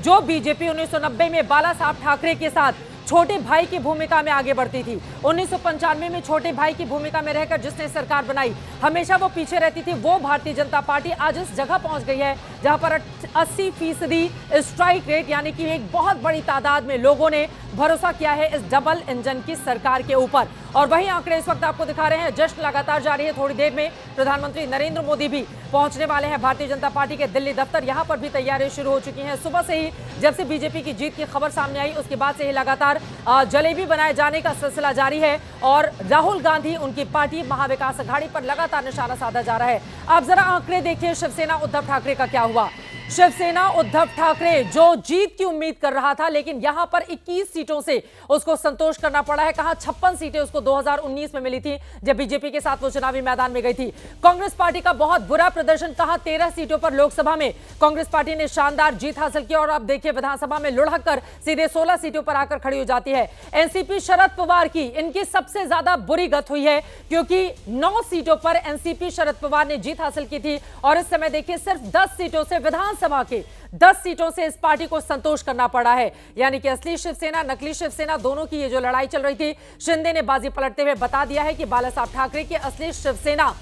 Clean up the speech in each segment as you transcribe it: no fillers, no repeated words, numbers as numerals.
जो बीजेपी 1990 में बाला साहब ठाकरे के साथ छोटे भाई की भूमिका में आगे बढ़ती थी, 1995 में छोटे भाई की भूमिका में रहकर जिसने सरकार बनाई, हमेशा वो पीछे रहती थी, वो भारतीय जनता पार्टी आज उस जगह पहुंच गई है जहां पर 80% स्ट्राइक रेट, यानी कि एक बहुत बड़ी तादाद में लोगों ने भरोसा किया है इस डबल इंजन की सरकार के ऊपर। और वही आंकड़े इस वक्त आपको दिखा रहे हैं। जश्न लगातार जारी है। थोड़ी देर में प्रधानमंत्री नरेंद्र मोदी भी पहुंचने वाले हैं भारतीय जनता पार्टी के दिल्ली दफ्तर। यहां पर भी तैयारियां शुरू हो चुकी हैं। सुबह से ही जब से बीजेपी की जीत की खबर सामने आई, उसके बाद से ही लगातार जलेबी बनाए जाने का सिलसिला जारी है और राहुल गांधी, उनकी पार्टी महाविकास अघाड़ी पर लगातार निशाना साधा जा रहा है। आप जरा आंकड़े देखिए। शिवसेना उद्धव ठाकरे का क्या हुआ। शिवसेना उद्धव ठाकरे जो जीत की उम्मीद कर रहा था, लेकिन यहां पर 21 सीटों से उसको संतोष करना पड़ा है। कहां 56 सीटें उसको 2019 में मिली थी जब बीजेपी के साथ वो चुनावी मैदान में गई थी। कांग्रेस पार्टी का बहुत बुरा प्रदर्शन। कहां 13 सीटों पर लोकसभा में कांग्रेस पार्टी ने शानदार जीत हासिल की और अब देखिए विधानसभा में लुढ़क कर सीधे 16 सीटों पर आकर खड़ी हो जाती है। एनसीपी शरद पवार की, इनकी सबसे ज्यादा बुरी गत हुई है क्योंकि 9 सीटों पर एनसीपी शरद पवार ने जीत हासिल की थी और इस समय देखिए सिर्फ 10 सीटों से, विधानसभा के 10 सीटों से इस पार्टी को संतोष करना पड़ा है। यानी कि असली शिवसेना, नकली शिवसेना, दोनों की ये जो लड़ाई चल रही थी, शिंदे ने बाजी पलटते हुए बता दिया है कि बाला साहब ठाकरे की असली शिवसेना,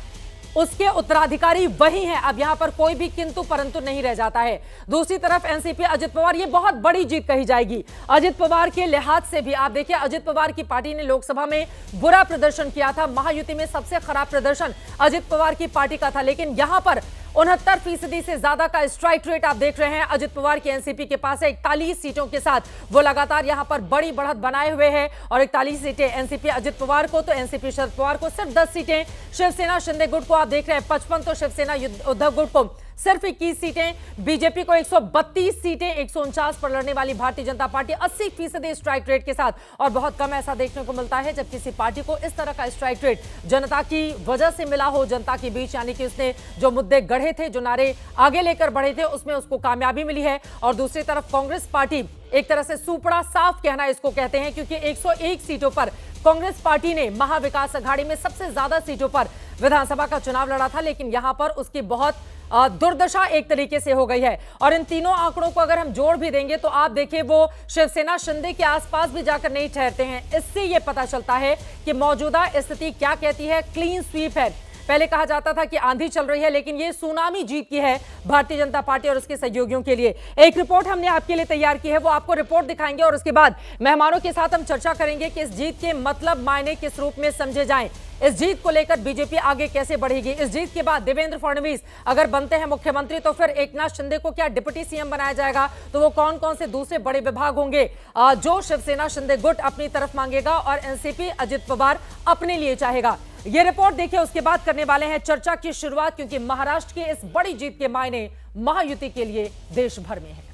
उसके उत्तराधिकारी वही हैं। अब यहां पर कोई भी किंतु परंतु नहीं रह जाता है। दूसरी तरफ एनसीपी अजित पवार, ये बहुत बड़ी जीत कही जाएगी अजित पवार के लिहाज से भी। आप देखिए अजित पवार की पार्टी ने लोकसभा में बुरा प्रदर्शन किया था। महायुति में सबसे खराब प्रदर्शन अजित पवार की पार्टी का था, लेकिन यहां पर 69% से ज्यादा का स्ट्राइक रेट आप देख रहे हैं अजित पवार की एनसीपी के पास है। 41 सीटों के साथ वो लगातार यहां पर बड़ी बढ़त बनाए हुए हैं और 41 सीटें एनसीपी अजित पवार को, तो एनसीपी शरद पवार को सिर्फ 10 सीटें। शिवसेना शिंदे गुट को आप देख रहे हैं 55, तो शिवसेना उद्धव गुट को सिर्फ 21 सीटें। बीजेपी को 132 सीटें, 149 पर लड़ने वाली Bharatiya Janata party 80% strike rate के साथ। और बहुत कम ऐसा देखने को मिलता है जब किसी पार्टी को इस तरह का स्ट्राइक रेट जनता की वजह से मिला हो, जनता के बीच, यानी कि उसने जो मुद्दे गढ़े थे, जो नारे आगे लेकर बढ़े थे, उसमें उसको कामयाबी मिली है। और दूसरी तरफ कांग्रेस पार्टी, एक तरह से सुपड़ा साफ कहना इसको कहते हैं, क्योंकि 101 सीटों पर कांग्रेस पार्टी ने महाविकास अघाड़ी में सबसे ज्यादा सीटों पर विधानसभा का चुनाव लड़ा था, लेकिन यहां पर उसकी बहुत दुर्दशा एक तरीके से हो गई है। और इन तीनों आंकड़ों को अगर हम जोड़ भी देंगे तो आप देखिए वो शिवसेना शिंदे के आसपास भी जाकर नहीं ठहरते हैं। इससे यह पता चलता है कि मौजूदा स्थिति क्या कहती है। क्लीन स्वीप है। पहले कहा जाता था कि आंधी चल रही है, लेकिन ये सुनामी जीत की है भारतीय जनता पार्टी और उसके सहयोगियों के लिए। एक रिपोर्ट हमने आपके लिए तैयार की है, वो आपको रिपोर्ट दिखाएंगे और उसके बाद मेहमानों के साथ हम चर्चा करेंगे कि इस जीत के मतलब, मायने किस रूप में समझे जाएं। इस जीत को लेकर बीजेपी आगे कैसे बढ़ेगी। इस जीत के बाद देवेंद्र फडणवीस अगर बनते हैं मुख्यमंत्री, तो फिर एकनाथ शिंदे को क्या डिप्टी सीएम बनाया जाएगा, तो वो कौन कौन से दूसरे बड़े विभाग होंगे जो शिवसेना शिंदे गुट अपनी तरफ मांगेगा और एनसीपी अजित पवार अपने लिए चाहेगा। ये रिपोर्ट देखिए, उसके बाद करने वाले हैं चर्चा की शुरुआत, क्योंकि महाराष्ट्र की इस बड़ी जीत के मायने महायुति के लिए देश भर में है।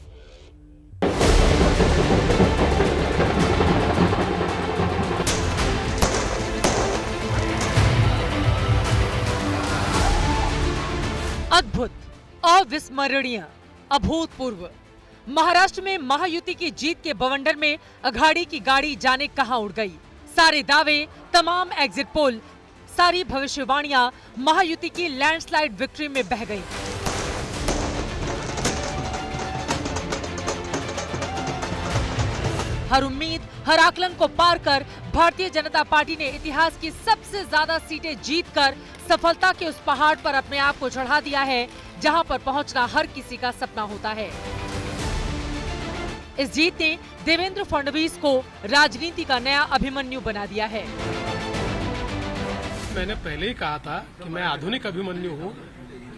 अद्भुत, अविस्मरणीय, अभूतपूर्व। महाराष्ट्र में महायुति की जीत के बवंडर में अघाड़ी की गाड़ी जाने कहां उड़ गई। सारे दावे, तमाम एग्जिट पोल, सारी भविष्यवाणियां महायुति की लैंडस्लाइड विक्ट्री में बह गईं। हर उम्मीद, हर आकलन को पार कर भारतीय जनता पार्टी ने इतिहास की सबसे ज्यादा सीटें जीतकर सफलता के उस पहाड़ पर अपने आप को चढ़ा दिया है जहां पर पहुंचना हर किसी का सपना होता है। इस जीत ने देवेंद्र फडणवीस को राजनीति का नया अभिमन्यु बना दिया है। मैंने पहले ही कहा था कि मैं आधुनिक अभिमन्यु हूँ,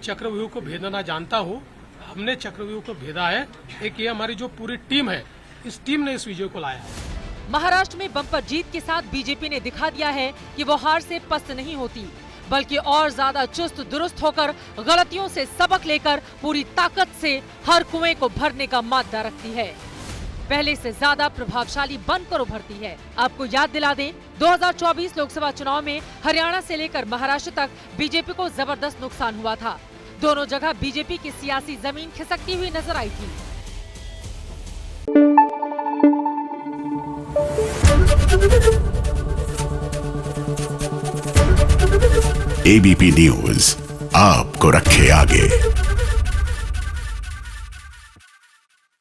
चक्रव्यूह को भेदना जानता हूँ। हमने चक्रव्यूह को भेदा है। एक ये हमारी जो पूरी टीम है, इस टीम ने इस विजय को लाया है। महाराष्ट्र में बम्पर जीत के साथ बीजेपी ने दिखा दिया है कि वो हार से पस्त नहीं होती, बल्कि और ज्यादा चुस्त दुरुस्त होकर गलतियों से सबक लेकर पूरी ताकत से हर कुएं को भरने का मादा रखती है। पहले से ज्यादा प्रभावशाली बनकर उभरती है। आपको याद दिला दें, 2024 लोकसभा चुनाव में हरियाणा से लेकर महाराष्ट्र तक बीजेपी को जबरदस्त नुकसान हुआ था। दोनों जगह बीजेपी की सियासी जमीन खिसकती हुई नजर आई थी। एबीपी न्यूज आपको रखे आगे।